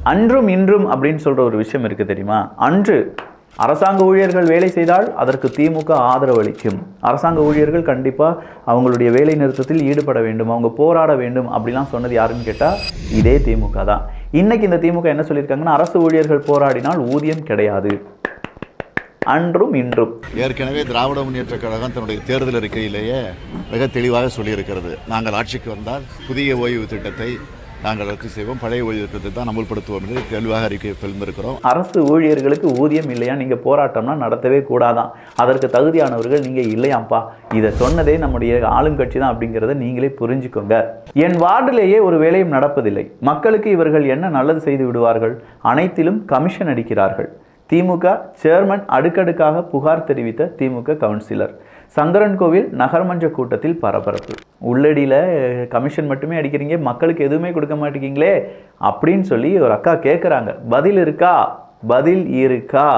அன்றும் இன்றும் அப்படின்னு சொல்ற ஒரு விஷயம் இருக்கு தெரியுமா? அன்று அரசாங்க ஊழியர்கள் வேலை செய்தால் அதற்கு திமுக ஆதரவு அளிக்கும். அரசாங்க ஊழியர்கள் கண்டிப்பாக அவங்களுடைய வேலை நிறுத்தத்தில் ஈடுபட வேண்டும், அவங்க போராட வேண்டும் அப்படிலாம் சொன்னது யாருன்னு கேட்டால் இதே திமுக தான். இன்னைக்கு இந்த திமுக என்ன சொல்லியிருக்காங்கன்னா, அரசு ஊழியர்கள் போராடினால் ஊதியம் கிடையாது. அன்றும் இன்றும். ஏற்கனவே திராவிட முன்னேற்ற கழகம் தன்னுடைய தேர்தல் அறிக்கையிலேயே மிக தெளிவாக சொல்லியிருக்கிறது, நாங்கள் ஆட்சிக்கு வந்தால் புதிய ஓய்வு திட்டத்தை நாங்கள் ரத்து செய்வோம், பழைய ஓய்வு திட்டத்தை தான் அமல்படுத்துவோம் என்று தெளிவாக அறிக்கை பிறந்திருக்கிறோம். அரசு ஊழியர்களுக்கு ஊதியம் இல்லையா, நீங்கள் போராட்டம்னா நடத்தவே கூடாதான், அதற்கு தகுதியானவர்கள் நீங்கள் இல்லையாம்ப்பா. இதை சொன்னதே நம்முடைய ஆளும் கட்சி தான் அப்படிங்கிறத நீங்களே புரிஞ்சுக்கோங்க. என் வார்டிலேயே ஒரு வேலையும் நடப்பதில்லை, மக்களுக்கு இவர்கள் என்ன நல்லது செய்து விடுவார்கள், அனைத்திலும் கமிஷன் அடிக்கிறார்கள். திமுக சேர்மன் அடுக்கடுக்காக புகார் தெரிவித்த திமுக கவுன்சிலர். சங்கரன்கோவில் நகர்மன்ற கூட்டத்தில் பரபரப்பு. உள்ளடியில் கமிஷன் மட்டுமே அடிக்கிறீங்க, மக்களுக்கு எதுவுமே கொடுக்க மாட்டேங்கிங்களே அப்படின்னு சொல்லி ஒரு அக்கா கேட்குறாங்க. பதில் இருக்கா? பதில் இருக்கா?